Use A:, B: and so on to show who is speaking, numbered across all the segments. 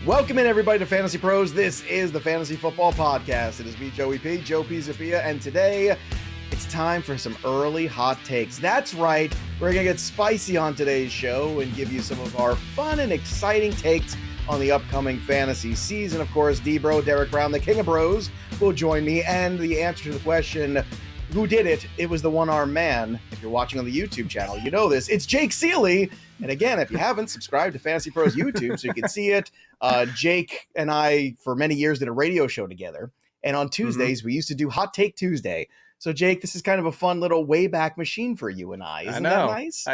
A: Welcome in, everybody, to Fantasy Pros. This is the Fantasy Football Podcast. It is me, Joey P, Joe Pisapia, and today it's time for some early hot takes. That's right, we're going to get spicy on today's show and give you some of our fun and exciting takes on the upcoming fantasy season. Of course, D-Bro, Derek Brown, the King of Bros, will join me, and the answer to the question, who did it? It was the one-armed man. If you're watching on the YouTube channel, you know this. It's Jake Ciely. And again, if you haven't, subscribe to Fantasy Pros YouTube so you can see it. Jake and I, for many years, did a radio show together. And on Tuesdays, we used to do Hot Take Tuesday. So, Jake, this is kind of a fun little Wayback Machine for you and I. Isn't that nice?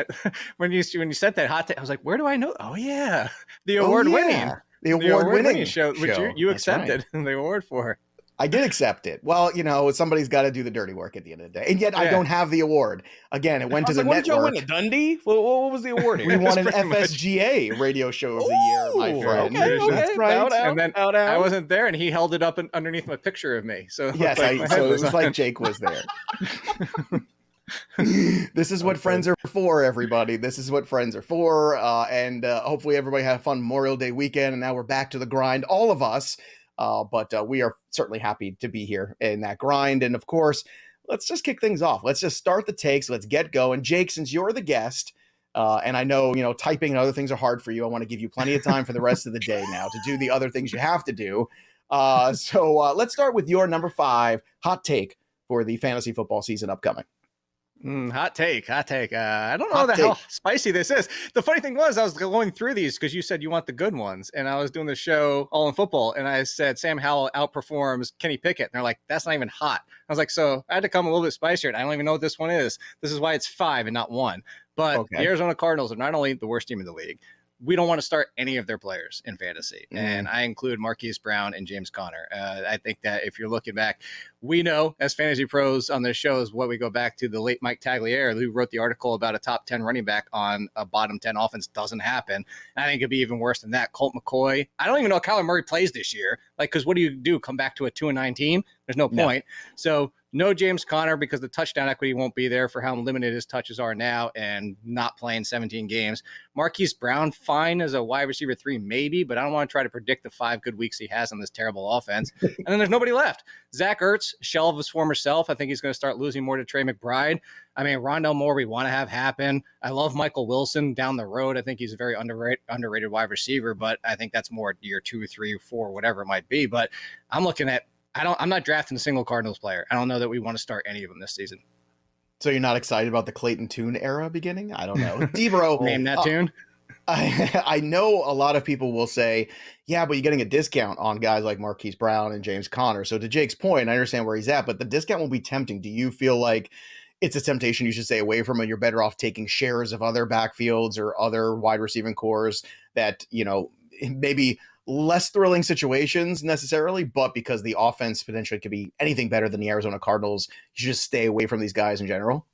B: When you said that Hot Take, I was like, where do I know? Oh, yeah. The award-winning.
A: The award-winning
B: show, which you accepted the award for.
A: I did accept it. Well, you know, somebody's got to do the dirty work at the end of the day. And yet I don't have the award. Again, it went to the network.
C: What did y'all win, a Dundee? What was the award?
A: We won an FSGA radio show of the year, my friend.
C: Okay.
A: That's right.
B: And then I wasn't there, and he held it up underneath my picture of me. So
A: yes, so it was like Jake was there. This is what friends are for, everybody. This is what friends are for. And hopefully everybody had a fun Memorial Day weekend, and now we're back to the grind, all of us. But we are certainly happy to be here in that grind. And of course, let's just kick things off. Let's just start the takes. Let's get going. Jake, since you're the guest, and I know, typing and other things are hard for you, I want to give you plenty of time for the rest of the day now to do the other things you have to do. So let's start with your number 5 hot take for the fantasy football season upcoming.
B: Hot take. I don't know how spicy this is. The funny thing was, I was going through these because you said you want the good ones, and I was doing the show All in Football, and I said Sam Howell outperforms Kenny Pickett, and they're like, that's not even hot. I was like, so I had to come a little bit spicier, and I don't even know what this one is. This is why it's 5 and not 1. But the Arizona Cardinals are not only the worst team in the league, we don't want to start any of their players in fantasy. And I include Marquise Brown and James Conner. I think that if you're looking back, we know as fantasy pros on this show is what we go back to the late Mike Tagliere, who wrote the article about a top 10 running back on a bottom 10 offense doesn't happen. And I think it'd be even worse than that. Colt McCoy. I don't even know if Kyler Murray plays this year. Because what do you do? Come back to a 2-9 team? There's no point. So no James Conner because the touchdown equity won't be there for how limited his touches are now and not playing 17 games. Marquise Brown, fine as a wide receiver 3, maybe, but I don't want to try to predict the 5 good weeks he has on this terrible offense. And then there's nobody left. Zach Ertz, shell of his former self. I think he's going to start losing more to Trey McBride. I mean, Rondell Moore, we want to have happen. I love Michael Wilson down the road. I think he's a very underrated wide receiver, but I think that's more year 2, 3, 4, whatever it might be. But I'm looking at, I'm not drafting a single Cardinals player. I don't know that we want to start any of them this season.
A: So you're not excited about the Clayton Tune era beginning? I don't know. D-Bro.
B: Name that tune.
A: I know a lot of people will say, yeah, but you're getting a discount on guys like Marquise Brown and James Conner. So to Jake's point, I understand where he's at, but the discount will be tempting. Do you feel like it's a temptation you should stay away from, and you're better off taking shares of other backfields or other wide receiving cores that, maybe less thrilling situations necessarily, but because the offense potentially could be anything better than the Arizona Cardinals, you should just stay away from these guys in general?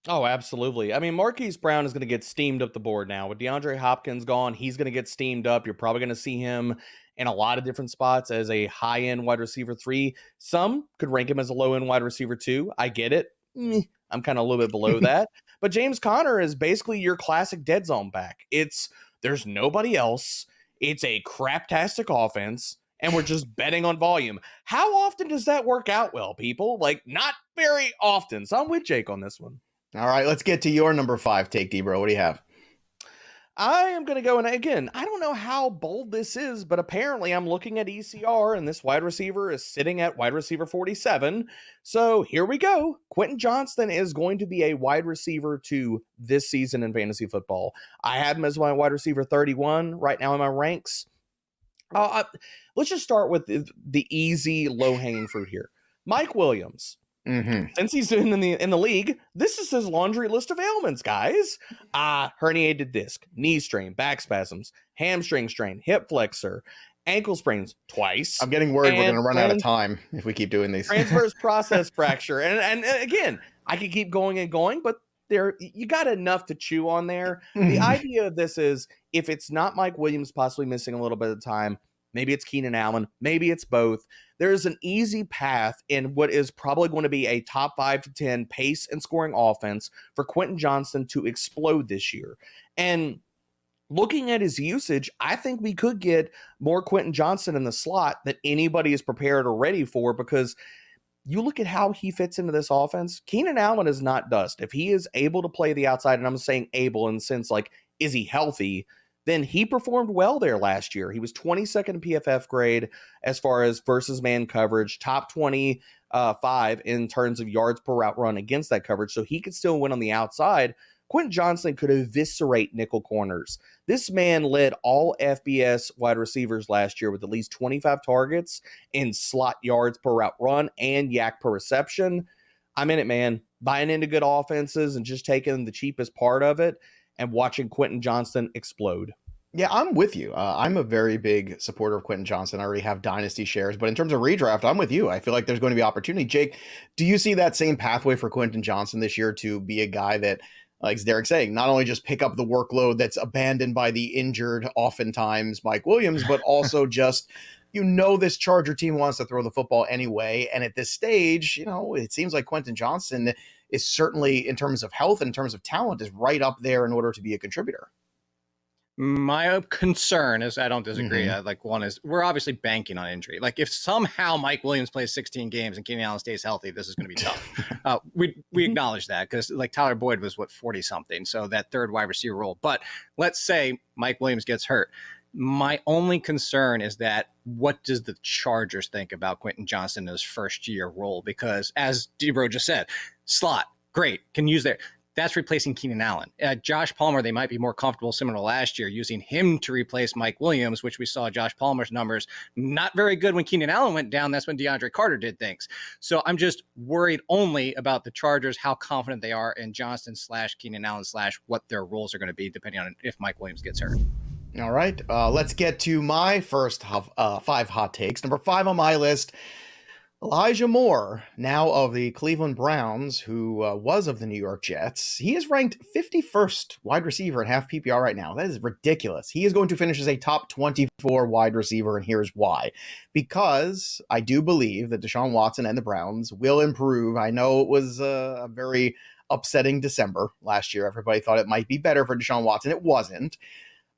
C: Oh, absolutely. I mean, Marquise Brown is going to get steamed up the board now. With DeAndre Hopkins gone, he's going to get steamed up. You're probably going to see him in a lot of different spots as a high-end wide receiver 3. Some could rank him as a low-end wide receiver 2. I get it. I'm kind of a little bit below that. But James Conner is basically your classic dead zone back. There's nobody else. It's a craptastic offense, and we're just betting on volume. How often does that work out well, people? Not very often. So I'm with Jake on this one.
A: All right, let's get to your number 5 take, D-Bro. What do you have?
C: I am going to go, and again, I don't know how bold this is, but apparently I'm looking at ECR, and this wide receiver is sitting at wide receiver 47. So here we go. Quentin Johnston is going to be a wide receiver 2 this season in fantasy football. I have him as my wide receiver 31 right now in my ranks. Let's just start with the easy, low-hanging fruit here. Mike Williams. Since he's in the league, this is his laundry list of ailments, guys. Herniated disc, knee strain, back spasms, hamstring strain, hip flexor, ankle sprains twice.
A: I'm getting worried we're going to run out of time if we keep doing these.
C: Transverse process fracture. And again, I could keep going and going, but you got enough to chew on there. The idea of this is if it's not Mike Williams possibly missing a little bit of time, maybe it's Keenan Allen, maybe it's both. There's an easy path in what is probably going to be a top 5 to 10 pace and scoring offense for Quentin Johnston to explode this year. And looking at his usage, I think we could get more Quentin Johnston in the slot that anybody is prepared or ready for, because you look at how he fits into this offense. Keenan Allen is not dust. If he is able to play the outside, and I'm saying able in the sense like, is he healthy? Then he performed well there last year. He was 22nd in PFF grade as far as versus man coverage, top 25 in terms of yards per route run against that coverage. So he could still win on the outside. Quentin Johnston could eviscerate nickel corners. This man led all FBS wide receivers last year with at least 25 targets in slot yards per route run and yak per reception. I'm in it, man. Buying into good offenses and just taking the cheapest part of it and watching Quentin Johnston explode.
A: Yeah, I'm with you. I'm a very big supporter of Quentin Johnston. I already have dynasty shares, but in terms of redraft, I'm with you. I feel like there's going to be opportunity. Jake, do you see that same pathway for Quentin Johnston this year to be a guy that, like Derek saying, not only just pick up the workload that's abandoned by the injured, oftentimes Mike Williams, but also just, this Charger team wants to throw the football anyway. And at this stage, it seems like Quentin Johnston is certainly, in terms of health, in terms of talent, is right up there in order to be a contributor.
B: My concern is, I don't disagree. One is, we're obviously banking on injury. Like, if somehow Mike Williams plays 16 games and Keenan Allen stays healthy, this is going to be tough. We acknowledge that, because like Tyler Boyd was 40 something, so that third wide receiver role. But let's say Mike Williams gets hurt. My only concern is that, what does the Chargers think about Quentin Johnston in his first year role? Because as Debro just said, slot, great, can use there. That's replacing Keenan Allen. Josh Palmer, they might be more comfortable, similar to last year, using him to replace Mike Williams, which we saw Josh Palmer's numbers not very good when Keenan Allen went down. That's when DeAndre Carter did things. So I'm just worried only about the Chargers, how confident they are in Johnston / Keenan Allen / what their roles are going to be, depending on if Mike Williams gets hurt.
A: All right, let's get to my first 5 hot takes. Number 5 on my list, Elijah Moore, now of the Cleveland Browns, who was of the New York Jets. He is ranked 51st wide receiver in half PPR right now. That is ridiculous. He is going to finish as a top 24 wide receiver, and here's why. Because I do believe that Deshaun Watson and the Browns will improve. I know it was a very upsetting December last year. Everybody thought it might be better for Deshaun Watson. It wasn't.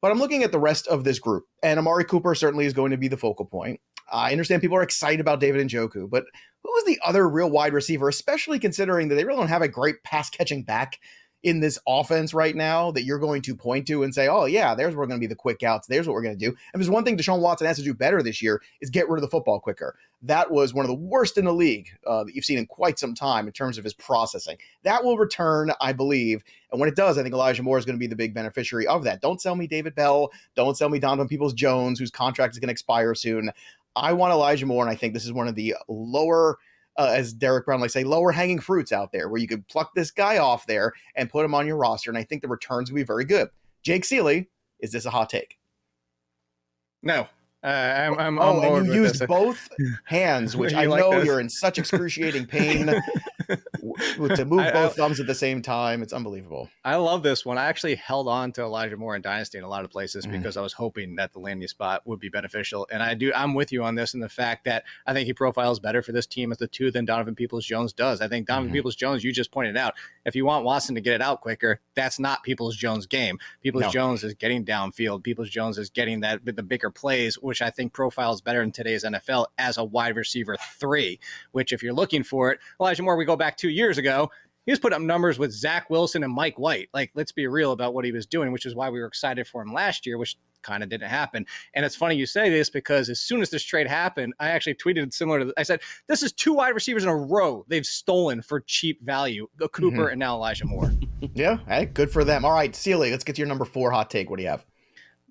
A: But I'm looking at the rest of this group, and Amari Cooper certainly is going to be the focal point. I understand people are excited about David Njoku, but who is the other real wide receiver, especially considering that they really don't have a great pass-catching back in this offense right now that you're going to point to and say, oh, yeah, there's where we're going to be the quick outs. There's what we're going to do. And there's one thing Deshaun Watson has to do better this year is get rid of the football quicker. That was one of the worst in the league that you've seen in quite some time in terms of his processing. That will return, I believe. And when it does, I think Elijah Moore is going to be the big beneficiary of that. Don't sell me David Bell. Don't sell me Donovan Peoples-Jones, whose contract is going to expire soon. I want Elijah Moore, and I think this is one of the lower, as Derek Brown likes to say, lower hanging fruits out there, where you could pluck this guy off there and put him on your roster, and I think the returns will be very good. Jake Ciely, is this a hot take?
B: No. I'm
A: on
B: board
A: and you
B: with
A: used
B: this.
A: both hands, which I
B: like
A: know
B: this?
A: You're in such excruciating pain to move both thumbs at the same time. It's unbelievable.
B: I love this one. I actually held on to Elijah Moore in Dynasty in a lot of places because I was hoping that the landing spot would be beneficial. And I'm with you on this, in the fact that I think he profiles better for this team as the 2 than Donovan Peoples-Jones does. I think Donovan Peoples-Jones, you just pointed out, if you want Watson to get it out quicker, that's not Peoples-Jones' game. Peoples-Jones is getting downfield. Peoples-Jones is getting the bigger plays, which I think profiles better in today's NFL as a wide receiver 3, which, if you're looking for it, Elijah Moore, we go back 2 years ago, he was putting up numbers with Zach Wilson and Mike White. Like, let's be real about what he was doing, which is why we were excited for him last year, which kind of didn't happen. And it's funny you say this, because as soon as this trade happened, I actually tweeted similar to, I said, this is 2 wide receivers in a row they've stolen for cheap value, Cooper and now Elijah Moore.
A: Yeah, hey, good for them. All right, Ciely, let's get to your number 4 hot take. What do you have?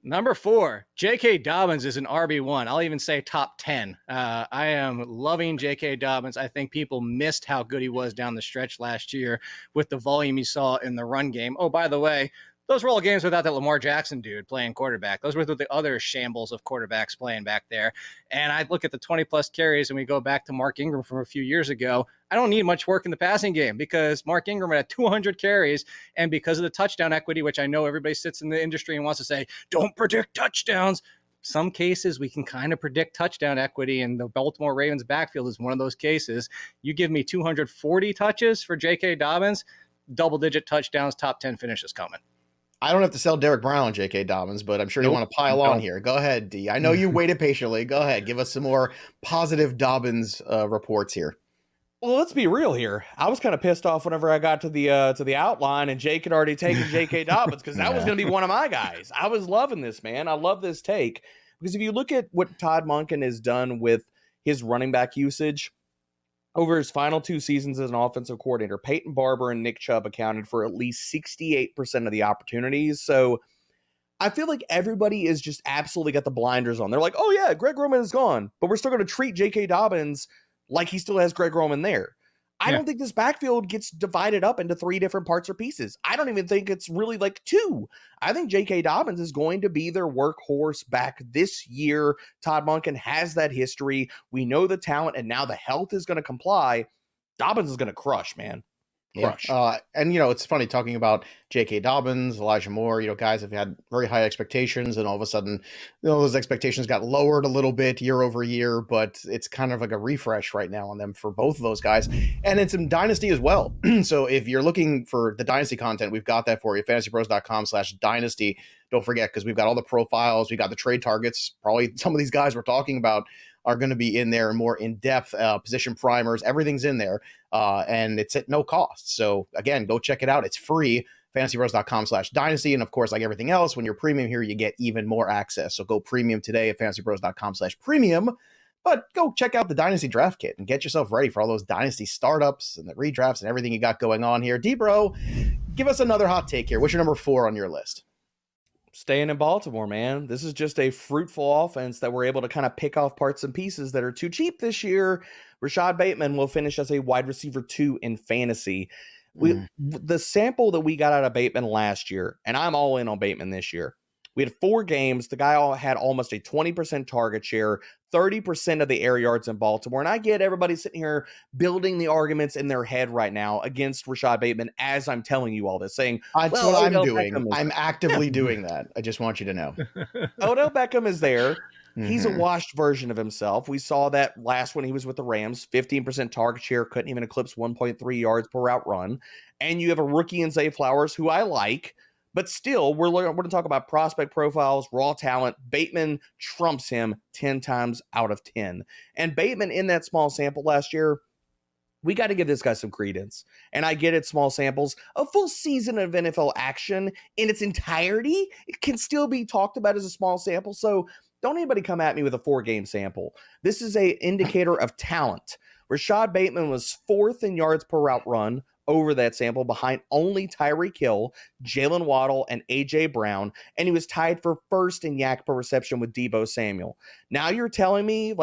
B: Number 4, J.K. Dobbins is an RB1. I'll even say top 10. I am loving J.K. Dobbins. I think people missed how good he was down the stretch last year with the volume he saw in the run game. Oh, by the way, those were all games without that Lamar Jackson dude playing quarterback. Those were the other shambles of quarterbacks playing back there. And I look at the 20-plus carries, and we go back to Mark Ingram from a few years ago. I don't need much work in the passing game, because Mark Ingram had 200 carries, and because of the touchdown equity, which I know everybody sits in the industry and wants to say, don't predict touchdowns. Some cases we can kind of predict touchdown equity, and the Baltimore Ravens backfield is one of those cases. You give me 240 touches for J.K. Dobbins, double-digit touchdowns, top 10 finishes coming.
A: I don't have to sell Derek Brown on J.K. Dobbins, but I'm sure you want to pile on here. Go ahead, D. I know you waited patiently. Go ahead. Give us some more positive Dobbins reports here.
C: Well, let's be real here. I was kind of pissed off whenever I got to the outline and Jake had already taken J.K. Dobbins because that was going to be one of my guys. I was loving this, man. I love this take because if you look at what Todd Monken has done with his running back usage over his final 2 seasons as an offensive coordinator, Peyton Barber and Nick Chubb accounted for at least 68% of the opportunities. So I feel like everybody is just absolutely got the blinders on. They're like, oh yeah, Greg Roman is gone, but we're still going to treat J.K. Dobbins like he still has Greg Roman there. I don't think this backfield gets divided up into 3 different parts or pieces. I don't even think it's really like 2. I think J.K. Dobbins is going to be their workhorse back this year. Todd Monken has that history. We know the talent, and now the health is going to comply. Dobbins is going to crush, man. Crush.
A: Yeah. And, it's funny talking about J.K. Dobbins, Elijah Moore, guys have had very high expectations, and all of a sudden, those expectations got lowered a little bit year over year, but it's kind of like a refresh right now on them for both of those guys. And it's in Dynasty as well. So if you're looking for the Dynasty content, we've got that for you, fantasypros.com/dynasty. Don't forget, because we've got all the profiles, we got the trade targets, probably some of these guys we're talking about are going to be in there, more in-depth position primers. Everything's in there, and it's at no cost. So again, go check it out. It's free, fantasypros.com/dynasty. And of course, like everything else, when you're premium here, you get even more access. So go premium today at fantasypros.com/premium. But go check out the Dynasty Draft Kit and get yourself ready for all those Dynasty startups and the redrafts and everything you got going on here. D-Bro, give us another hot take here. What's your number 4 on your list?
C: Staying in Baltimore, man. This is just a fruitful offense that we're able to kind of pick off parts and pieces that are too cheap this year. Rashod Bateman will finish as a wide receiver 2 in fantasy. The sample that we got out of Bateman last year, and I'm all in on Bateman this year. We had 4 games. The guy had almost a 20% target share, 30% of the air yards in Baltimore. And I get everybody sitting here building the arguments in their head right now against Rashod Bateman as I'm telling you all this, saying,
A: that's what I'm doing. I'm actively doing that. I just want you to know.
C: Odell Beckham is there. He's a washed version of himself. We saw that last when he was with the Rams, 15% target share, couldn't even eclipse 1.3 yards per route run. And you have a rookie in Zay Flowers, who I like. But still, we're going to talk about prospect profiles, raw talent. Bateman trumps him 10 times out of 10. And Bateman, in that small sample last year, we got to give this guy some credence. And I get it, small samples. A full season of NFL action in its entirety, it can still be talked about as a small sample. So don't anybody come at me with a 4-game sample. This is an indicator of talent. Rashod Bateman was 4th in yards per route run over that sample, behind only Tyreek Hill, Jalen Waddle, and A.J. Brown, and he was tied for 1st in yak per reception with Deebo Samuel. Now you're telling me,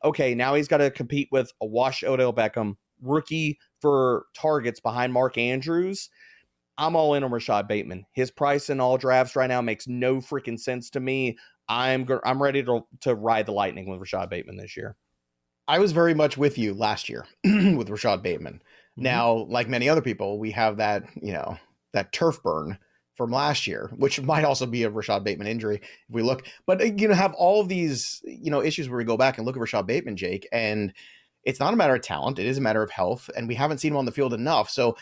C: okay, now he's got to compete with a washed Odell Beckham, rookie for targets behind Mark Andrews. I'm all in on Rashod Bateman. His price in all drafts right now makes no freaking sense to me. I'm ready to ride the lightning with Rashod Bateman this year.
A: I was very much with you last year with Rashod Bateman. Now, like many other people, we have that, that turf burn from last year, which might also be a Rashod Bateman injury if we look. But, have all of these, issues where we go back and look at Rashod Bateman, Jake, and it's not a matter of talent. It is a matter of health, and we haven't seen him on the field enough. So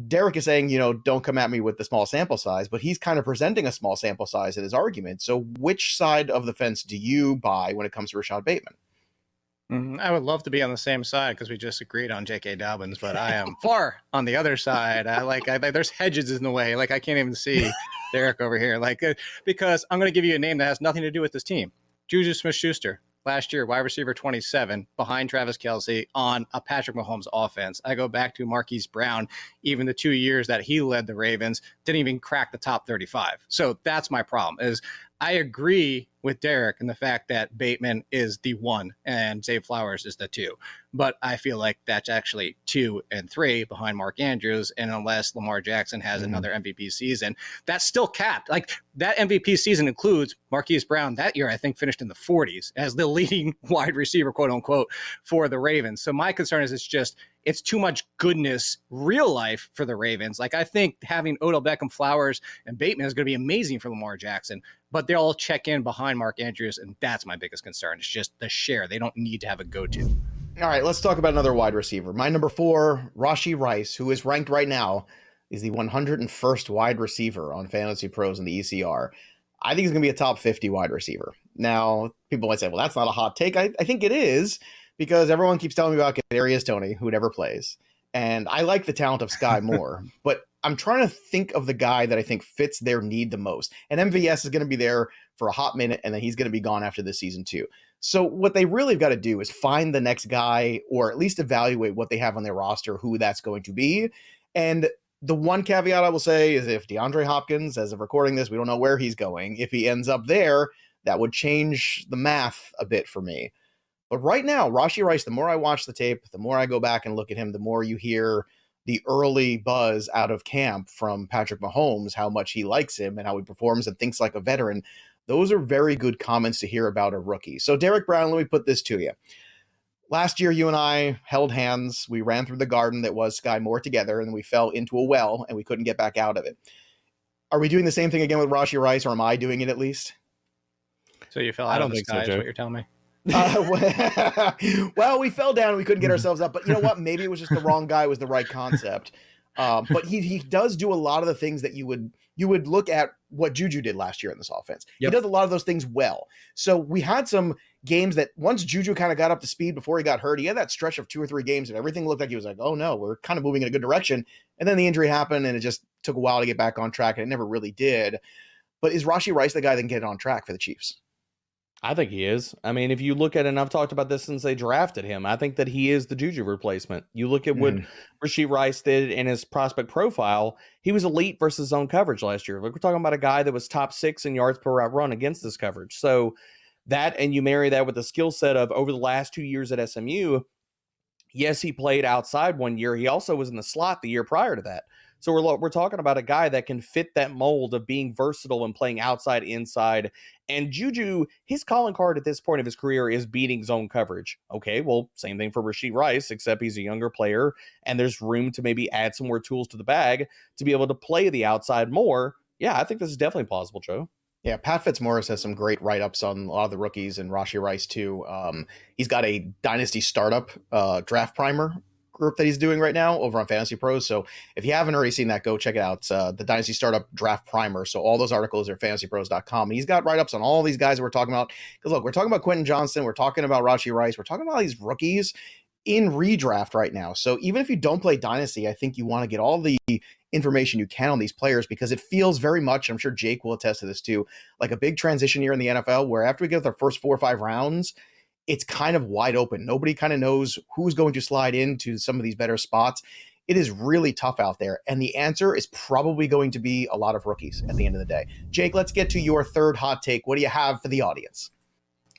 A: Derek is saying, don't come at me with the small sample size, but he's kind of presenting a small sample size in his argument. So which side of the fence do you buy when it comes to Rashod Bateman?
B: I would love to be on the same side because we just agreed on J.K. Dobbins, but I am far on the other side. There's hedges in the way. I can't even see Derek over here. Because I'm going to give you a name that has nothing to do with this team. Juju Smith-Schuster. Last year, wide receiver 27, behind Travis Kelce on a Patrick Mahomes offense. I go back to Marquise Brown, even the 2 years that he led the Ravens, didn't even crack the top 35. So that's my problem, is I agree with Derek in the fact that Bateman is the 1 and Zay Flowers is the 2. But I feel like that's actually 2 and 3 behind Mark Andrews. And unless Lamar Jackson has another MVP season, that's still capped. That MVP season includes Marquise Brown that year, I think finished in the 40s as the leading wide receiver, quote unquote, for the Ravens. So my concern is it's too much goodness, real life for the Ravens. I think having Odell Beckham, Flowers, and Bateman is going to be amazing for Lamar Jackson, but they all check in behind Mark Andrews, and that's my biggest concern. It's just the share. They don't need to have a go-to.
A: All right, let's talk about another wide receiver. My number 4, Rashee Rice, who is ranked right now He's the 101st wide receiver on Fantasy Pros in the ECR. I think he's going to be a top 50 wide receiver. Now, people might say, well, that's not a hot take. I think it is, because everyone keeps telling me about Kadarius Toney, who never plays. And I like the talent of Sky more, but I'm trying to think of the guy that I think fits their need the most. And MVS is going to be there for a hot minute, and then he's going to be gone after this season too. So what they really have got to do is find the next guy, or at least evaluate what they have on their roster, who that's going to be. And the one caveat I will say is, if DeAndre Hopkins, as of recording this, we don't know where he's going. If he ends up there, that would change the math a bit for me. But right now, Rashee Rice, the more I watch the tape, the more I go back and look at him, the more you hear the early buzz out of camp from Patrick Mahomes, how much he likes him and how he performs and thinks like a veteran. Those are very good comments to hear about a rookie. So Derek Brown, let me put this to you. Last year, you and I held hands. We ran through the garden that was Sky Moore together, and we fell into a well, and we couldn't get back out of it. Are we doing the same thing again with Rashee Rice, or am I doing it at least?
B: So you fell out of the sky, is what you're telling me?
A: Well, we fell down and we couldn't get ourselves up, but you know what? Maybe it was just the wrong guy, was the right concept. But he does do a lot of the things that you would look at what Juju did last year in this offense. Yep. He does a lot of those things well. So we had some games that once Juju kind of got up to speed before he got hurt, he had that stretch of 2 or 3 games and everything looked like he was like, oh no, we're kind of moving in a good direction. And then the injury happened and it just took a while to get back on track, and it never really did. But is Rashee Rice the guy that can get it on track for the Chiefs?
C: I think he is. I mean, if you look at it, and I've talked about this since they drafted him, I think that he is the Juju replacement. You look at what Rashee Rice did in his prospect profile, he was elite versus zone coverage last year. Like, we're talking about a guy that was top 6 in yards per route run against this coverage. So that, and you marry that with the skill set of over the last 2 years at SMU, yes, he played outside one year. He also was in the slot the year prior to that. So we're talking about a guy that can fit that mold of being versatile and playing outside, inside. And Juju, his calling card at this point of his career is beating zone coverage. Okay, well, same thing for Rashee Rice, except he's a younger player, and there's room to maybe add some more tools to the bag to be able to play the outside more. Yeah, I think this is definitely plausible, Joe.
A: Yeah, Pat Fitzmaurice has some great write-ups on a lot of the rookies, and Rashee Rice too. He's got a Dynasty Startup draft primer group that he's doing right now over on Fantasy Pros. So if you haven't already seen that, go check it out. It's the Dynasty Startup Draft Primer. So all those articles are fantasypros.com. And he's got write-ups on all these guys that we're talking about. Because look, we're talking about Quentin Johnston. We're talking about Rashee Rice. We're talking about these rookies in redraft right now. So even if you don't play Dynasty, I think you want to get all the information you can on these players, because it feels very much, I'm sure Jake will attest to this too, like a big transition year in the NFL, where after we get our first 4 or 5 rounds, it's kind of wide open. Nobody kind of knows who's going to slide into some of these better spots. It is really tough out there. And the answer is probably going to be a lot of rookies at the end of the day. Jake, let's get to your third hot take. What do you have for the audience?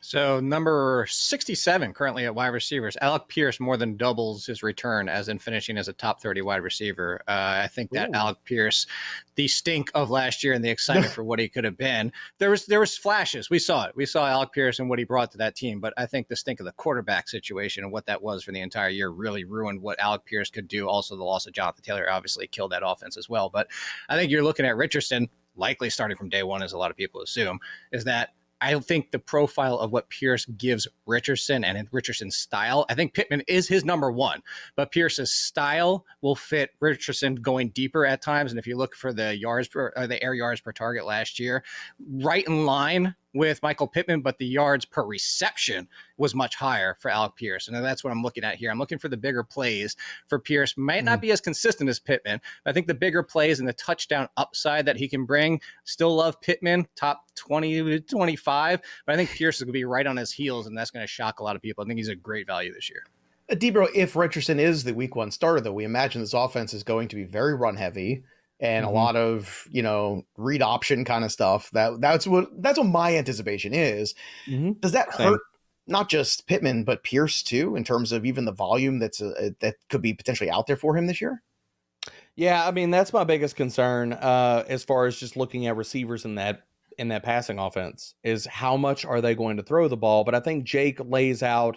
B: So number 67 currently at wide receivers, Alec Pierce more than doubles his return as in finishing as a top 30 wide receiver. I think that Alec Pierce, the stink of last year and the excitement for what he could have been, there was flashes. We saw it. We saw Alec Pierce and what he brought to that team. But I think the stink of the quarterback situation and what that was for the entire year really ruined what Alec Pierce could do. Also, the loss of Jonathan Taylor obviously killed that offense as well. But I think you're looking at Richardson, likely starting from day one, as a lot of people assume, is that I think the profile of what Pierce gives Richardson and Richardson's style, I think Pittman is his number one, but Pierce's style will fit Richardson going deeper at times. And if you look for the air yards per target last year, right in line with Michael Pittman, but the yards per reception was much higher for Alec Pierce. And that's what I'm looking at here. I'm looking for the bigger plays for Pierce. Might not be as consistent as Pittman, but I think the bigger plays and the touchdown upside that he can bring, still love Pittman, top 20 to 25, but I think Pierce is going to be right on his heels, and that's going to shock a lot of people. I think he's a great value this year.
A: Debro, if Richardson is the week 1 starter, though, we imagine this offense is going to be very run heavy and a lot of, read option kind of stuff. That's what my anticipation is. Does that hurt not just Pittman, but Pierce too, in terms of even the volume that could be potentially out there for him this year?
C: Yeah, I mean, that's my biggest concern as far as just looking at receivers in that passing offense, is how much are they going to throw the ball? But I think Jake lays out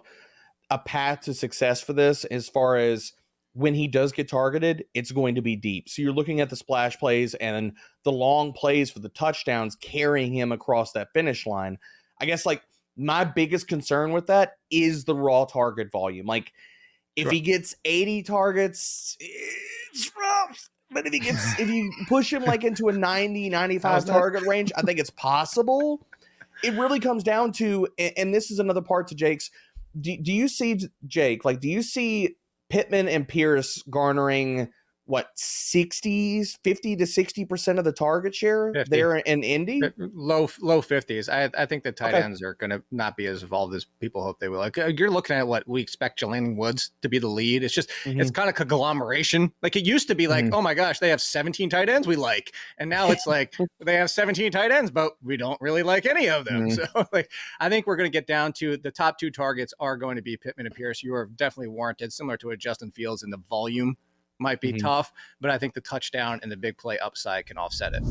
C: a path to success for this as far as when he does get targeted, it's going to be deep. So you're looking at the splash plays and the long plays for the touchdowns carrying him across that finish line. I guess like my biggest concern with that is the raw target volume. Like if he gets 80 targets, it's rough. But if you push him like into a 90, 95 target range, I think it's possible. It really comes down to, and this is another part to Jake's. Do you see, Jake, like, do you see Pittman and Pierce garnering what, 50 to 60% of the target share
B: 50.
C: there in Indy?
B: Low 50s. I think the tight ends are going to not be as involved as people hope they will. Like, you're looking at what we expect Jelani Woods to be the lead. It's just, it's kind of conglomeration. Like, it used to be like, oh my gosh, they have 17 tight ends we like. And now it's like, they have 17 tight ends, but we don't really like any of them. So, like, I think we're going to get down to the top two targets are going to be Pittman and Pierce. You are definitely warranted, similar to a Justin Fields in the volume. Might be tough, but I think the touchdown and the big play upside can offset it.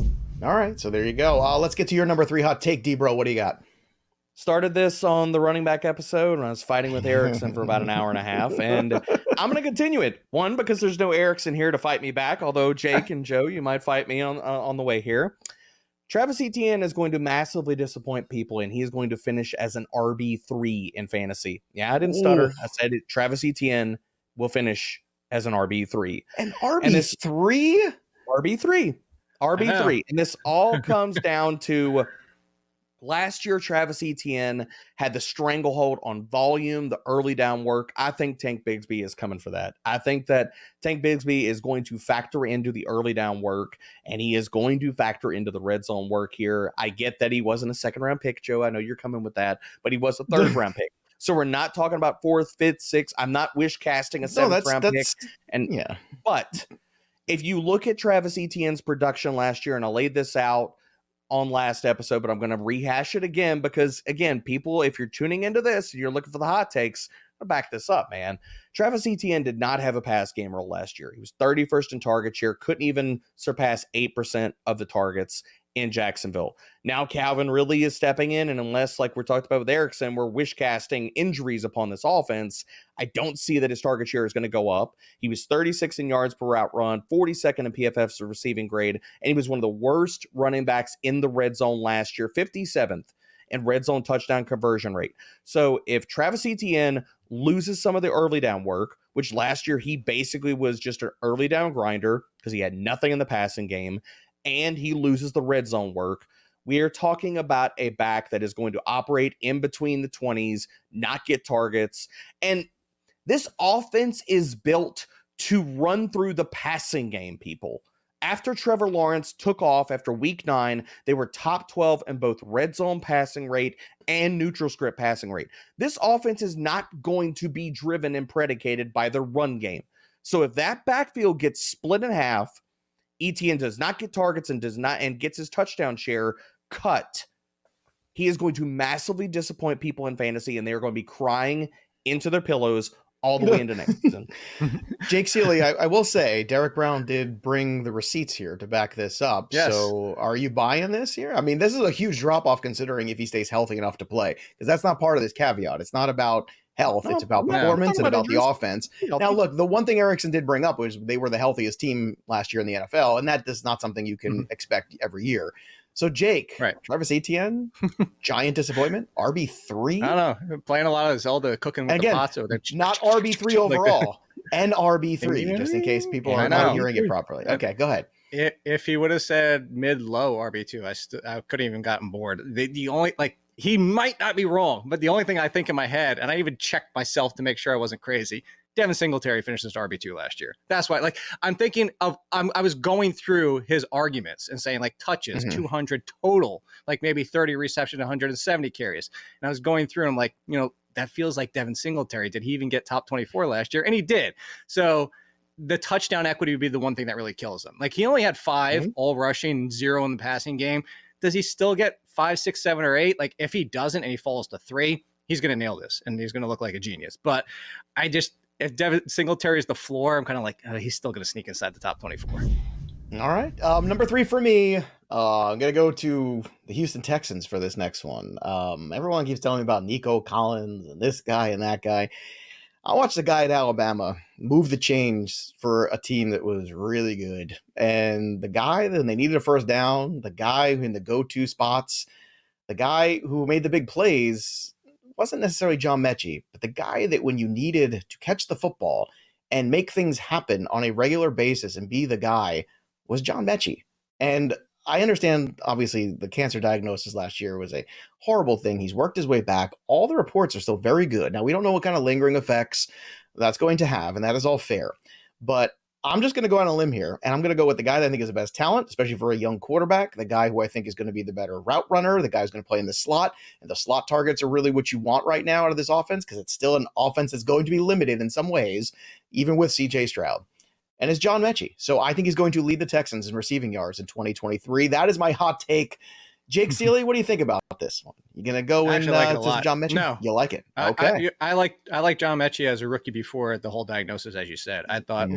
A: All right, so there you go. Let's get to your number 3 hot take, D-Bro. What do you got?
C: Started this on the running back episode when I was fighting with Erickson for about an hour and a half, and I'm going to continue it. One, because there's no Erickson here to fight me back, although Jake and Joe, you might fight me on the way here. Travis Etienne is going to massively disappoint people, and he is going to finish as an RB3 in fantasy. Yeah, I didn't stutter. I said it. Travis Etienne will finish as an RB3.
A: An RB3?
C: RB3. And this all comes down to last year, Travis Etienne had the stranglehold on volume, the early down work. I think Tank Bigsby is coming for that. I think that Tank Bigsby is going to factor into the early down work, and he is going to factor into the red zone work here. I get that he wasn't a second-round pick, Joe. I know you're coming with that, but he was a third-round pick. So we're not talking about 4th, 5th, 6th. I'm not wish casting a 7th round pick. But if you look at Travis Etienne's production last year, and I laid this out on last episode, but I'm going to rehash it again because, again, people, if you're tuning into this, you're looking for the hot takes, I'll back this up, man. Travis Etienne did not have a pass game role last year. He was 31st in target share, couldn't even surpass 8% of the targets in Jacksonville. Now Calvin really is stepping in, and unless, like we're talked about with Erickson, we're wish casting injuries upon this offense, I don't see that his target share is going to go up. He was 36 in yards per route run, 42nd in PFF's receiving grade, and he was one of the worst running backs in the red zone last year, 57th in red zone touchdown conversion rate. So if Travis Etienne loses some of the early down work, which last year he basically was just an early down grinder because he had nothing in the passing game, and he loses the red zone work, we are talking about a back that is going to operate in between the 20s, not get targets. And this offense is built to run through the passing game, people. After Trevor Lawrence took off after week 9, they were top 12 in both red zone passing rate and neutral script passing rate. This offense is not going to be driven and predicated by the run game. So if that backfield gets split in half, Etienne does not get targets and gets his touchdown share cut, he is going to massively disappoint people in fantasy, and they are going to be crying into their pillows all the way into next season.
A: Jake Ciely, I will say, Derek Brown did bring the receipts here to back this up.
B: Yes.
A: So are you buying this here? I mean, this is a huge drop-off considering if he stays healthy enough to play, because that's not part of this caveat. It's not about health. It's about performance and about the offense. Now, look, the one thing Erickson did bring up was they were the healthiest team last year in the NFL, and that is not something you can expect every year. So, Jake, Travis Etienne, giant disappointment, RB3?
B: I don't know. Playing a lot of Zelda, cooking with the pots over there.
A: Not RB3 overall, and RB3, just in case people are not hearing it properly. Okay, go ahead.
B: If he would have said mid-low RB2, I couldn't even gotten bored. The only, he might not be wrong, but the only thing I think in my head, and I even checked myself to make sure I wasn't crazy, Devin Singletary finished as RB2 last year. That's why, I'm thinking of, I was going through his arguments and saying, touches, 200 total, maybe 30 reception, 170 carries. And I was going through and that feels like Devin Singletary. Did he even get top 24 last year? And he did. So the touchdown equity would be the one thing that really kills him. He only had 5 all rushing, 0 in the passing game. Does he still get 5, 6, 7, or 8? If he doesn't and he falls to 3, he's going to nail this and he's going to look like a genius. But if Devin Singletary is the floor, I'm kind of he's still going to sneak inside the top 24.
A: All right. Number 3 for me, I'm going to go to the Houston Texans for this next one. Everyone keeps telling me about Nico Collins and this guy and that guy. I watched the guy at Alabama move the chains for a team that was really good. And the guy, then they needed a first down, the guy in the go-to spots, the guy who made the big plays wasn't necessarily John Metchie, but the guy that when you needed to catch the football and make things happen on a regular basis and be the guy was John Metchie. And I understand, obviously, the cancer diagnosis last year was a horrible thing. He's worked his way back. All the reports are still very good. Now, we don't know what kind of lingering effects that's going to have, and that is all fair. But I'm just going to go on a limb here, and I'm going to go with the guy that I think is the best talent, especially for a young quarterback, the guy who I think is going to be the better route runner, the guy who's going to play in the slot, and the slot targets are really what you want right now out of this offense, because it's still an offense that's going to be limited in some ways, even with C.J. Stroud. And it's John Metchie. So I think he's going to lead the Texans in receiving yards in 2023. That is my hot take. Jake Ciely, what do you think about this one? You going to go in to John Metchie?
B: No.
A: You like it? Okay.
B: I like John Metchie as a rookie before the whole diagnosis, as you said. I thought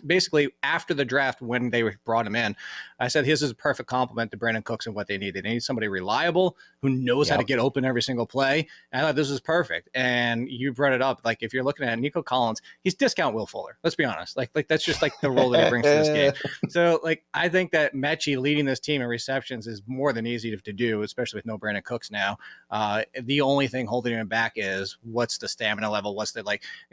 B: basically after the draft when they brought him in, I said his is a perfect complement to Brandin Cooks and what they needed. They need somebody reliable who knows how to get open every single play. And I thought this was perfect. And you brought it up. Like if you're looking at Nico Collins, he's discount Will Fuller. Let's be honest. Like that's just like the role that he brings to this game. So like I think that Metchie leading this team in receptions is more than easy to do, especially with no Brandin Cooks now. The only thing holding him back is what's the stamina level, what's the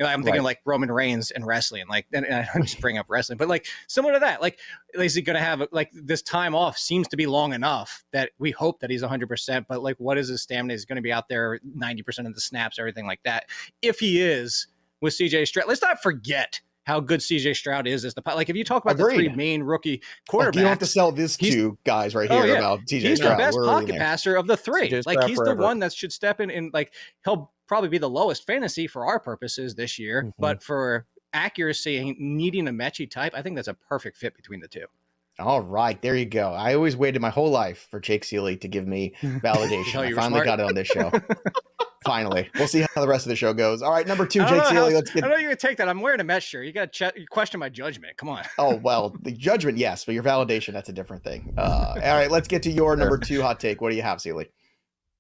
B: I'm thinking like Roman Reigns and wrestling, and I just bring up wrestling, but like similar to that, like is he going to have like this time off seems to be long enough that we hope that he's 100%, but like what is his stamina? Is going to be out there 90% of the snaps, everything like that. If he is with CJ Stroud, let's not forget how good CJ Stroud is as the like if you talk about the three main rookie quarterbacks,
A: you don't have to sell these two guys right here about CJ Stroud.
B: He's the best pocket passer of the three. Like he's the one that should step in and like he'll probably be the lowest fantasy for our purposes this year, but for accuracy and needing a Metchie type, I think that's a perfect fit between the two.
A: All right, there you go. I always waited my whole life for Jake Ciely to give me validation. I finally got it on this show. Finally. We'll see how the rest of the show goes. All right, number 2, Jake Ciely. Let's get.
B: I know you're going to take that. I'm wearing a Mets shirt. You got to question my judgment. Come on.
A: Oh, well, the judgment, yes, but your validation, that's a different thing. All right, let's get to your number 2 hot take. What do you have, Ciely?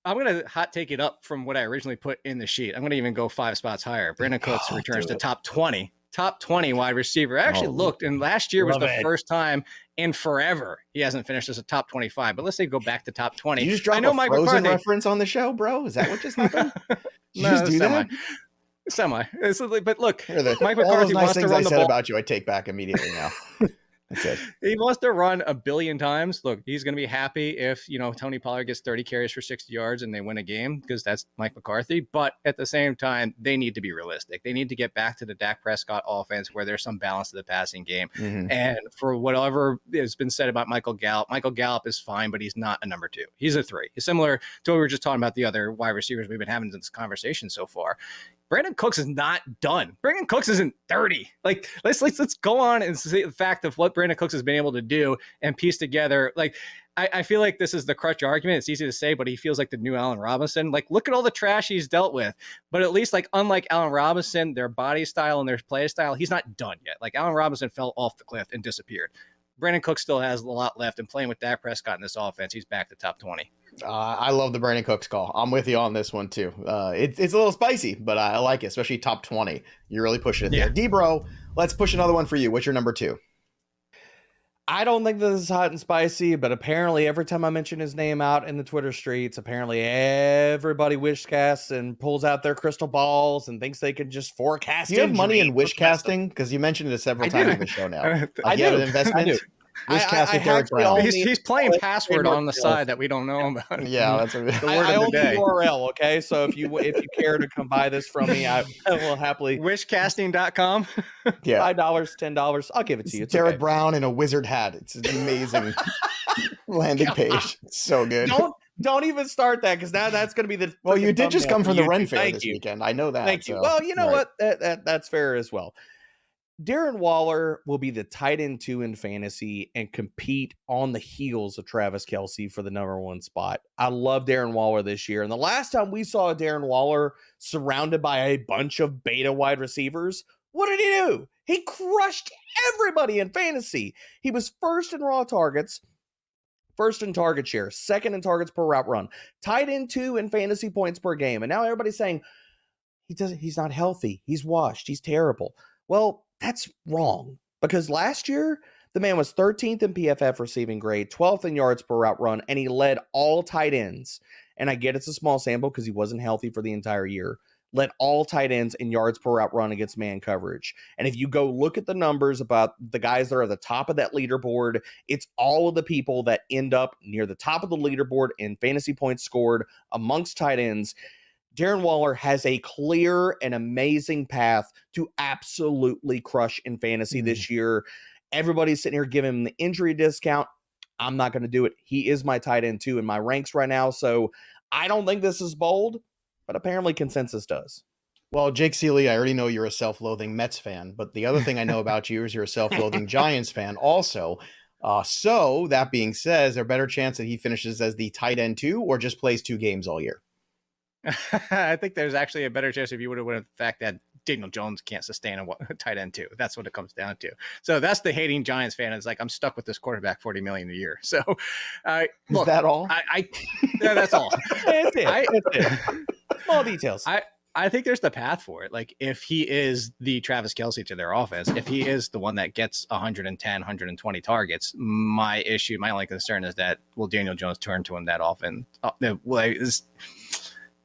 B: I'm going to hot take it up from what I originally put in the sheet. I'm going to even go 5 spots higher. Brandin Cooks returns to top 20 wide receiver. I actually looked, and last year was the first time in forever he hasn't finished as a top 25. But let's say go back to top 20.
A: Did you just drop a Frozen reference on the show, bro? Is that what just happened? Did you just do that?
B: Semi. But look,
A: Mike McCarthy wants to run the ball. About you, I take back immediately now. That's it.
B: He wants to run a billion times. Look, he's going to be happy if, Tony Pollard gets 30 carries for 60 yards and they win a game because that's Mike McCarthy. But at the same time, they need to be realistic. They need to get back to the Dak Prescott offense where there's some balance to the passing game. And for whatever has been said about Michael Gallup is fine, but he's not a number 2. He's a 3. He's similar to what we were just talking about the other wide receivers we've been having in this conversation so far. Brandin Cooks is not done. Brandin Cooks isn't 30. Like let's go on and see the fact of what Brandin Cooks has been able to do and piece together. Like I feel like this is the crutch argument. It's easy to say, but he feels like the new Allen Robinson. Like look at all the trash he's dealt with. But at least like unlike Allen Robinson, their body style and their play style, he's not done yet. Like Allen Robinson fell off the cliff and disappeared. Brandin Cooks still has a lot left, and playing with Dak Prescott in this offense, he's back to top 20.
A: I love the Brandin Cooks call. I'm with you on this one too. It's a little spicy, but I like it, especially top 20. You're really pushing it there. D-Bro, let's push another one for you. What's your number 2?
C: I don't think this is hot and spicy, but apparently every time I mention his name out in the Twitter streets, apparently everybody wishcasts and pulls out their crystal balls and thinks they can just forecast.
A: Do you have money in wishcasting? Because you mentioned it several times in the show now. I do. An investment. I do.
B: He's playing password on the side that we don't know about.
A: Yeah, that's
C: the word of the day. URL, okay? So if you care to come buy this from me, I will happily.
B: Wishcasting.com.
A: Yeah,
C: $5, $10. I'll give it to you. It's
A: Derek Brown in a wizard hat. It's an amazing landing page. It's so good.
C: Don't even start that because now that's going to be the.
A: Well, you did just come from the Ren Fair this weekend. I know that.
C: Thank you. Well, you know what? That's fair as well. Darren Waller will be the tight end 2 in fantasy and compete on the heels of Travis Kelce for the number 1 spot. I love Darren Waller this year. And the last time we saw Darren Waller surrounded by a bunch of beta wide receivers, what did he do? He crushed everybody in fantasy. He was first in raw targets, first in target share, second in targets per route run, tight end 2 in fantasy points per game. And now everybody's saying he's not healthy. He's washed. He's terrible. Well, that's wrong because last year the man was 13th in PFF receiving grade, 12th in yards per route run, and he led all tight ends. And I get it's a small sample because he wasn't healthy for the entire year. led all tight ends in yards per route run against man coverage. And if you go look at the numbers about the guys that are at the top of that leaderboard, it's all of the people that end up near the top of the leaderboard in fantasy points scored amongst tight ends. Darren Waller has a clear and amazing path to absolutely crush in fantasy this year. Everybody's sitting here giving him the injury discount. I'm not going to do it. He is my tight end too in my ranks right now. So I don't think this is bold, but apparently consensus does.
A: Well, Jake Ciely, I already know you're a self-loathing Mets fan, but the other thing I know about you is you're a self-loathing Giants fan also. So that being said, is there a better chance that he finishes as the tight end 2 or just plays 2 games all year?
B: I think there's actually a better chance if you would have went with the fact that Daniel Jones can't sustain a tight end 2. That's what it comes down to. So that's the hating Giants fan. It's like, I'm stuck with this quarterback $40 million a year. So
A: is that all?
B: Yeah, that's all.
C: That's it. Small details.
B: I think there's the path for it. Like, if he is the Travis Kelce to their offense, if he is the one that gets 110, 120 targets, my only concern is that will Daniel Jones turn to him that often?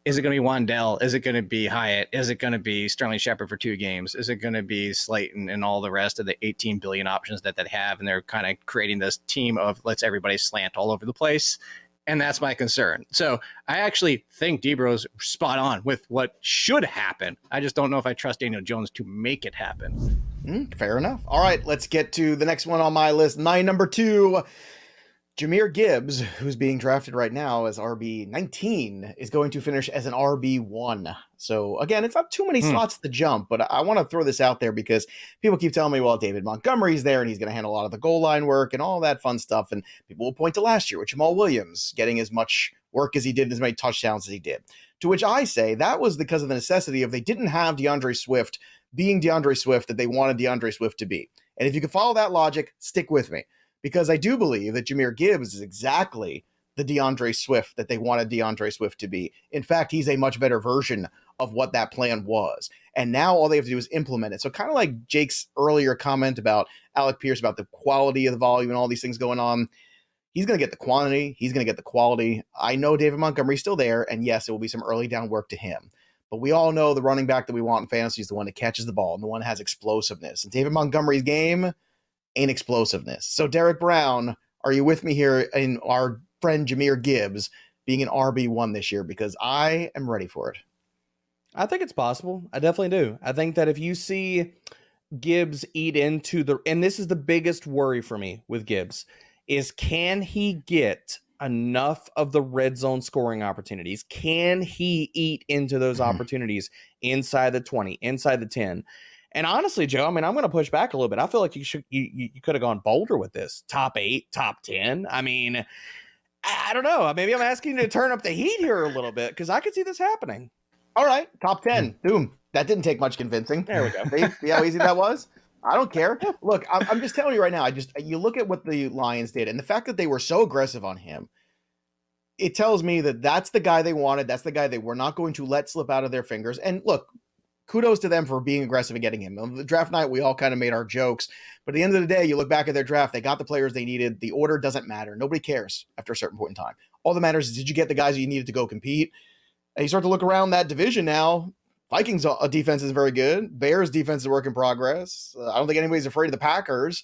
B: Is it going to be Wandell? Is it going to be Hyatt? Is it going to be Sterling Shepard for 2 games? Is it going to be Slayton and all the rest of the 18 billion options that have? And they're kind of creating this team of let's everybody slant all over the place. And that's my concern. So I actually think Debro's spot on with what should happen. I just don't know if I trust Daniel Jones to make it happen.
A: Fair enough. All right, let's get to the next one on my list. My number 2. Jahmyr Gibbs, who's being drafted right now as RB19, is going to finish as an RB1. So again, it's not too many slots to jump, but I want to throw this out there because people keep telling me, well, David Montgomery's there and he's going to handle a lot of the goal line work and all that fun stuff. And people will point to last year with Jamal Williams getting as much work as he did, as many touchdowns as he did. To which I say that was because of the necessity of they didn't have DeAndre Swift being DeAndre Swift that they wanted DeAndre Swift to be. And if you can follow that logic, stick with me. Because I do believe that Jahmyr Gibbs is exactly the DeAndre Swift that they wanted DeAndre Swift to be. In fact, he's a much better version of what that plan was. And now all they have to do is implement it. So kind of like Jake's earlier comment about Alec Pierce, about the quality of the volume and all these things going on. He's going to get the quantity. He's going to get the quality. I know David Montgomery's still there. And yes, it will be some early down work to him. But we all know the running back that we want in fantasy is the one that catches the ball and the one that has explosiveness. And David Montgomery's game ain't explosiveness. So Derek Brown, are you with me here in our friend Jahmyr Gibbs being an RB1 this year? Because I am ready for it.
C: I think it's possible. I definitely do. I think that if you see Gibbs eat into and this is the biggest worry for me with Gibbs, is can he get enough of the red zone scoring opportunities? Can he eat into those opportunities inside the 20, inside the 10? And honestly, Joe, I mean, I'm going to push back a little bit. I feel like you could have gone bolder with this. Top 8, top 10. I mean, I don't know. Maybe I'm asking you to turn up the heat here a little bit because I could see this happening.
A: All right, top 10. Boom. That didn't take much convincing.
C: There we go.
A: See how easy that was? I don't care. Look, I'm just telling you right now. You look at what the Lions did, and the fact that they were so aggressive on him, it tells me that that's the guy they wanted. That's the guy they were not going to let slip out of their fingers. And look, kudos to them for being aggressive and getting him. On the draft night, we all kind of made our jokes. But at the end of the day, you look back at their draft, they got the players they needed. The order doesn't matter. Nobody cares after a certain point in time. All that matters is, did you get the guys you needed to go compete? And you start to look around that division now. Vikings defense is very good. Bears defense is a work in progress. I don't think anybody's afraid of the Packers.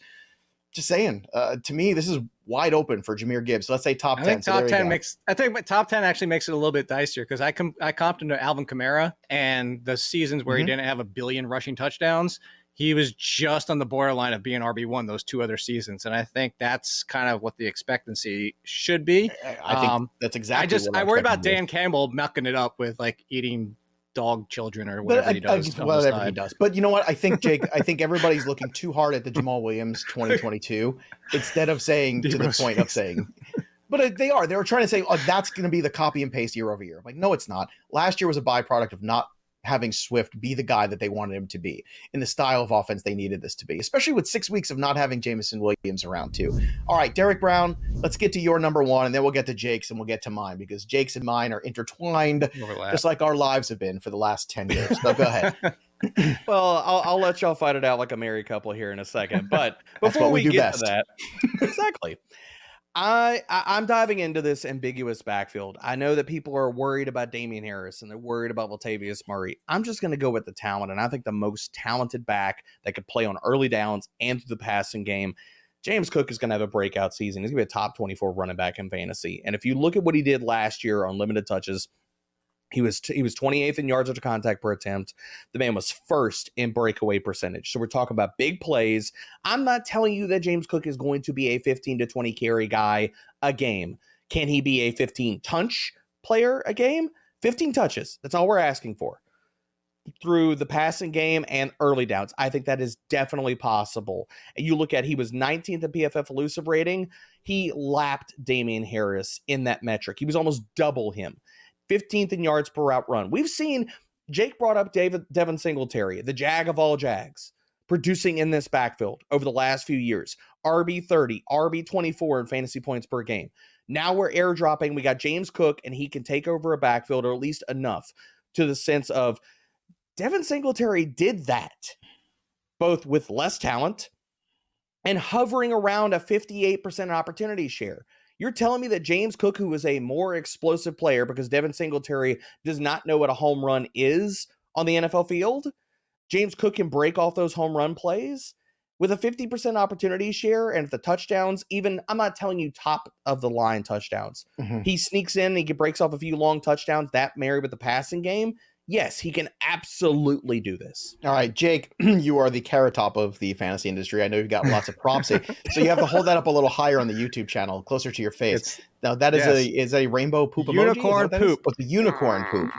A: Just saying, to me, this is wide open for Jahmyr Gibbs. So let's say top 10.
B: I think top 10 actually makes it a little bit dicier because I comped him to Alvin Kamara, and the seasons where he didn't have a billion rushing touchdowns, he was just on the borderline of being RB1 those 2 other seasons. And I think that's kind of what the expectancy should be.
A: I think that's exactly
B: I worry about Dan Campbell mucking it up with like eating dog children or whatever he does.
A: Whatever he does. But you know what? I think, Jake, everybody's looking too hard at the Jamal Williams 2022 instead of saying to the point of saying, but they were trying to say, oh, that's going to be the copy and paste year over year. Like, no, it's not. Last year was a byproduct of not having Swift be the guy that they wanted him to be in the style of offense they needed this to be, especially with 6 weeks of not having Jameson Williams around too. All right, Derek Brown, let's get to your number 1 and then we'll get to Jake's and we'll get to mine because Jake's and mine are intertwined just like our lives have been for the last 10 years. So go ahead.
C: Well, I'll let y'all fight it out like a married couple here in a second. But before we get to that, exactly. I'm diving into this ambiguous backfield. I know that people are worried about Damian Harris and they're worried about Latavius Murray. I'm just going to go with the talent, and I think the most talented back that could play on early downs and through the passing game. James Cook is going to have a breakout season. He's going to be a top 24 running back in fantasy. And if you look at what he did last year on limited touches, he was 28th in yards after contact per attempt. The man was first in breakaway percentage. So we're talking about big plays. I'm not telling you that James Cook is going to be a 15 to 20 carry guy a game. Can he be a 15 touch player a game? 15 touches. That's all we're asking for. Through the passing game and early downs, I think that is definitely possible. And you look at, he was 19th in PFF elusive rating. He lapped Damian Harris in that metric. He was almost double him. 15th in yards per route run. We've seen, Jake brought up Devin Singletary, the jag of all jags, producing in this backfield over the last few years. RB30, RB24 in fantasy points per game. Now we're airdropping. We got James Cook, and he can take over a backfield, or at least enough, to the sense of Devin Singletary did that, both with less talent and hovering around a 58% opportunity share. You're telling me that James Cook, who is a more explosive player because Devin Singletary does not know what a home run is on the NFL field, James Cook can break off those home run plays with a 50% opportunity share, and the touchdowns, even, I'm not telling you top of the line touchdowns. Mm-hmm. He sneaks in, he breaks off a few long touchdowns, that married with the passing game. Yes, he can absolutely do this.
A: All right, Jake, you are the carrot top of the fantasy industry. I know you've got lots of props, so you have to hold that up a little higher on the YouTube channel, closer to your face. Now that is a rainbow poop
B: unicorn
A: emoji.
B: Poop.
A: It's a unicorn poop.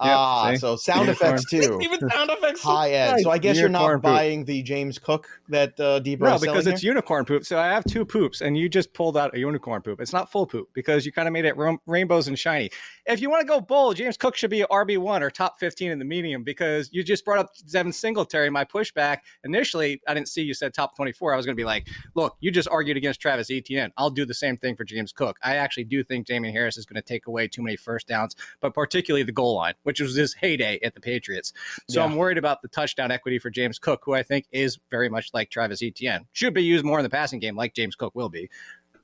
B: Yep,
A: so sound effects too.
C: Even sound effects.
A: High end. So I guess
B: unicorn
A: you're not
B: poop.
A: Buying the James Cook that Debro
B: No,
A: is
B: because
A: selling
B: it's
A: here?
B: unicorn poop. So I have two poops, and you just pulled out a unicorn poop. It's not full poop because you kind of made it rainbows and shiny. If you want to go bold, James Cook should be an RB1 or top 15 in the medium, because you just brought up Devin Singletary. My pushback initially, I didn't see you said top 24. I was going to be like, look, you just argued against Travis Etienne. I'll do the same thing for James Cook. I actually do think Damian Harris is going to take away too many first downs, but particularly the goal line, which was his heyday at the Patriots. So I'm worried about the touchdown equity for James Cook, who I think is very much like Travis Etienne. Should be used more in the passing game like James Cook will be.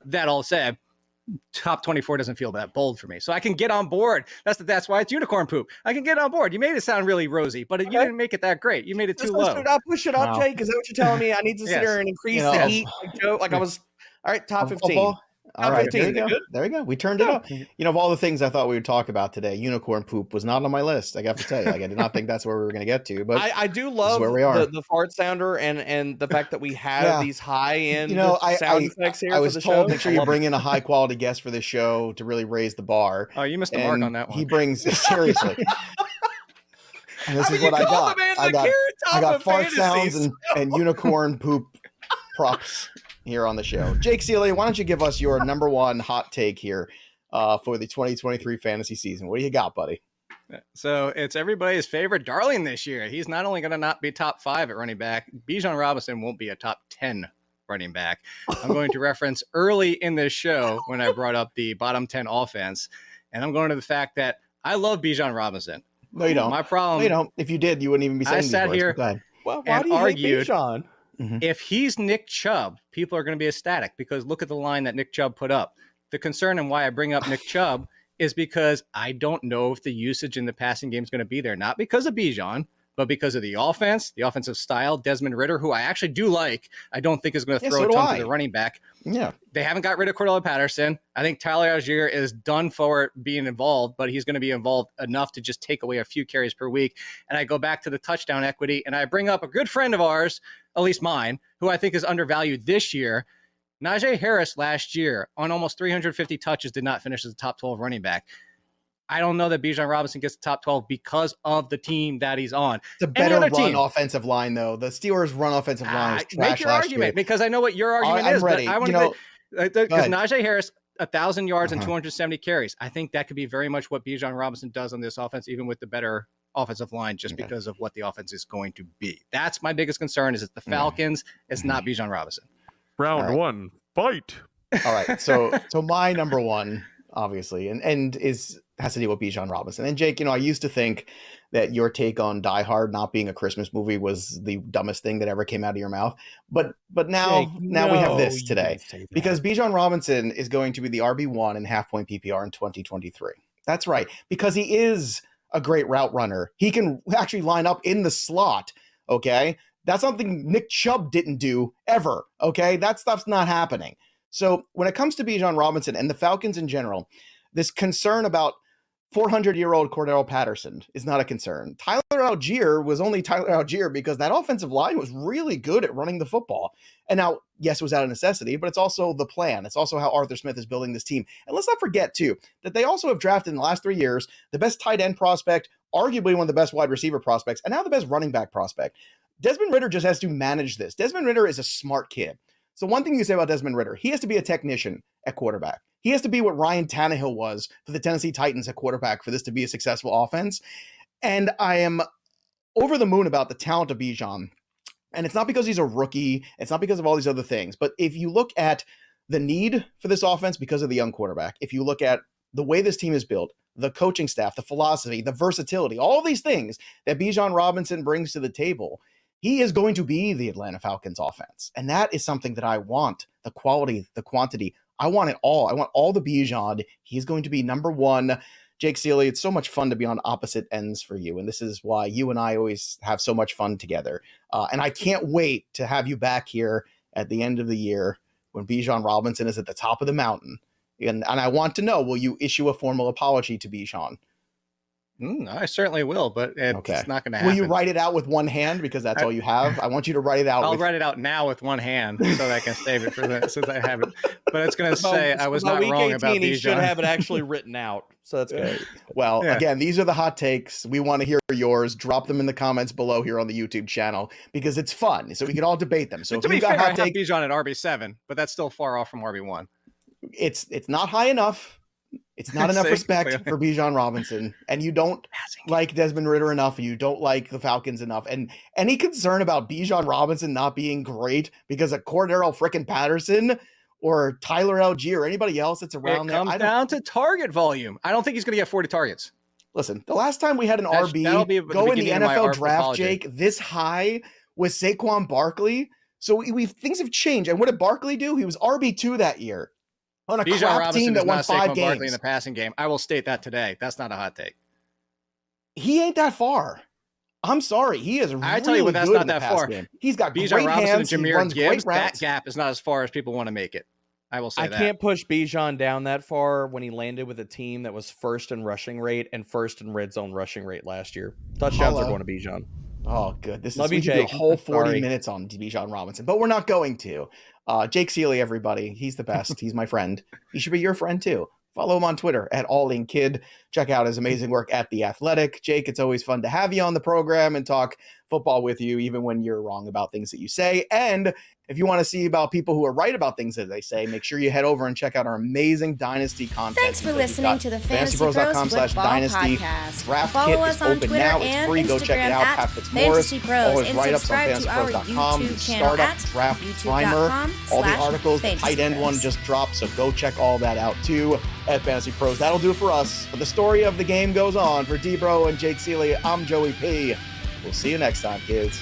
B: That all said, top 24 doesn't feel that bold for me. So I can get on board. That's why it's unicorn poop. I can get on board. You made it sound really rosy, but you didn't make it that great. You made it too low.
C: I'll push it up, Jake. Is that what you're telling me? I need to sit here and increase the heat like Joe. Like I was, all right, top 15.
A: All right, there you go. We turned it up. Of all the things I thought we would talk about today, unicorn poop was not on my list. I got to tell you, I did not think that's where we were going to get to. But
C: I do love where we are. The fart sounder and the fact that we have these high end sound effects here.
A: I was told make sure you bring in a high quality guest for this show to really raise the bar.
B: Oh, you missed the mark on that one.
A: He brings seriously. And this is what I got. I got fart sounds and unicorn poop props here on the show. Jake Ciely, why don't you give us your number one hot take here for the 2023 fantasy season? What do you got, buddy?
B: So it's everybody's favorite darling this year. He's not only going to not be top 5 at running back, Bijan Robinson won't be a top 10 running back. I'm going to reference early in this show when I brought up the bottom 10 offense, and I'm going to the fact that I love Bijan Robinson.
A: No, you don't.
B: My problem.
A: No, you don't. If you did, you wouldn't even be saying these words.
B: I sat here
C: why do you hate Bijan?
B: If he's Nick Chubb, people are going to be ecstatic because look at the line that Nick Chubb put up. The concern and why I bring up Nick Chubb is because I don't know if the usage in the passing game is going to be there, not because of Bijan, but because of the offense, the offensive style. Desmond Ridder, who I actually do like, I don't think is going to throw a ton to the running back.
A: Yeah.
B: They haven't got rid of Cordell Patterson. I think Tyler Algier is done for being involved, but he's going to be involved enough to just take away a few carries per week. And I go back to the touchdown equity, and I bring up a good friend of ours, at least mine, who I think is undervalued this year. Najee Harris last year on almost 350 touches did not finish as a top 12 running back. I don't know that Bijan Robinson gets the top 12 because of the team that he's on.
A: It's a better run offensive line, though. The Steelers' run offensive line was trash
B: make your
A: last
B: argument
A: year.
B: Because I know what your argument is.
A: Ready.
B: But I want to because Najee Harris, 1,000 yards and 270 carries. I think that could be very much what Bijan Robinson does on this offense, even with the better offensive line, just because of what the offense is going to be. That's my biggest concern. Is it's the Falcons. It's not Bijan Robinson.
D: Round one, fight.
A: All right. So my number one obviously, and has to deal with Bijan Robinson. And Jake, I used to think that your take on Die Hard not being a Christmas movie was the dumbest thing that ever came out of your mouth. But now,
C: Jake,
A: we have this today
C: because
A: because Bijan Robinson is going to be the RB1 in half-point PPR in 2023. That's right, because he is a great route runner. He can actually line up in the slot, okay? That's something Nick Chubb didn't do ever, okay? That stuff's not happening. So when it comes to Bijan Robinson and the Falcons in general, this concern about 400-year-old Cordell Patterson is not a concern. Tyler Algier was only Tyler Algier because that offensive line was really good at running the football. And now, yes, it was out of necessity, but it's also the plan. It's also how Arthur Smith is building this team. And let's not forget, too, that they also have drafted in the last 3 years the best tight end prospect, arguably one of the best wide receiver prospects, and now the best running back prospect. Desmond Ridder just has to manage this. Desmond Ridder is a smart kid. So one thing you say about Desmond Ridder, he has to be a technician at quarterback. He has to be what Ryan Tannehill was for the Tennessee Titans at quarterback for this to be a successful offense. And I am over the moon about the talent of Bijan. And it's not because he's a rookie. It's not because of all these other things. But if you look at the need for this offense because of the young quarterback, if you look at the way this team is built, the coaching staff, the philosophy, the versatility, all these things that Bijan Robinson brings to the table, he is going to be the Atlanta Falcons offense. And that is something that I want. The quality, the quantity. I want it all. I want all the Bijan. He's going to be number one. Jake Ciely, it's so much fun to be on opposite ends for you. And this is why you and I always have so much fun together. And I can't wait to have you back here at the end of the year when Bijan Robinson is at the top of the mountain. And I want to know, will you issue a formal apology to Bijan?
B: I certainly will, but it's not going to happen.
A: Will you write it out with one hand because that's all you have? I want you to write it out.
B: I'll write it out now with one hand so that I can save it for that since I have it. But it's going to say I was not wrong about Bijan.
C: He should have it actually written out. So that's good.
A: Well, again, these are the hot takes. We want to hear yours. Drop them in the comments below here on the YouTube channel because it's fun. So we can all debate them. So
B: to be fair, I have Bijan at RB7, but that's still far off from RB1.
A: It's not high enough. It's not enough respect for Bijan Robinson, and you don't like Desmond Ridder enough, and you don't like the Falcons enough. And any concern about Bijan Robinson not being great because of Cordell frickin' Patterson or Tyler Algier or anybody else that's around there.
B: It comes down to target volume. I don't think he's going to get 40 targets.
A: Listen, the last time we had an RB go in the NFL draft, Jake, this high was Saquon Barkley. So things have changed. And what did Barkley do? He was RB2 that year. On a
B: Bijan
A: crap
B: Robinson
A: team that won 5 games.
B: Barkley in the passing game. I will state that today. That's not a hot take.
A: He ain't that far. I'm sorry. He is really
B: tell you what, that's
A: good
B: not
A: in the
B: that
A: pass
B: far.
A: game. He's got
B: Bijan
A: great
B: Robinson
A: hands.
B: and
A: He
B: Jahmyr
A: runs
B: Gibbs,
A: great routes.
B: that gap is not as far as people want to make it. I will say that.
C: I can't push Bijan down that far when he landed with a team that was first in rushing rate and first in red zone rushing rate last year. Touchdowns are going to Bijan.
A: Oh, good. This
C: Love
A: is
C: you, Jake.
A: a whole 40 minutes on Bijan Robinson, but we're not going to. Jake Ciely, everybody. He's the best. He's my friend. He should be your friend too. Follow him on Twitter at AllInKid. Check out his amazing work at The Athletic. Jake, it's always fun to have you on the program and talk football with you, even when you're wrong about things that you say. And if you want to see about people who are right about things that they say, make sure you head over and check out our amazing Dynasty content.
D: Thanks for listening to the
A: FantasyPros.com/Dynasty.
D: Podcast. Follow us on Twitter
A: now. It's free. Go check it out. Pat Fitzmaurice. All his write-ups on FantasyPros.com. Startup, Draft Primer. All the articles. The tight end one just dropped, so go check all that out too at Fantasy Pros. That'll do it for us. But the story of the game goes on. For D-Bro and Jake Ciely, I'm Joey P. We'll see you next time, kids.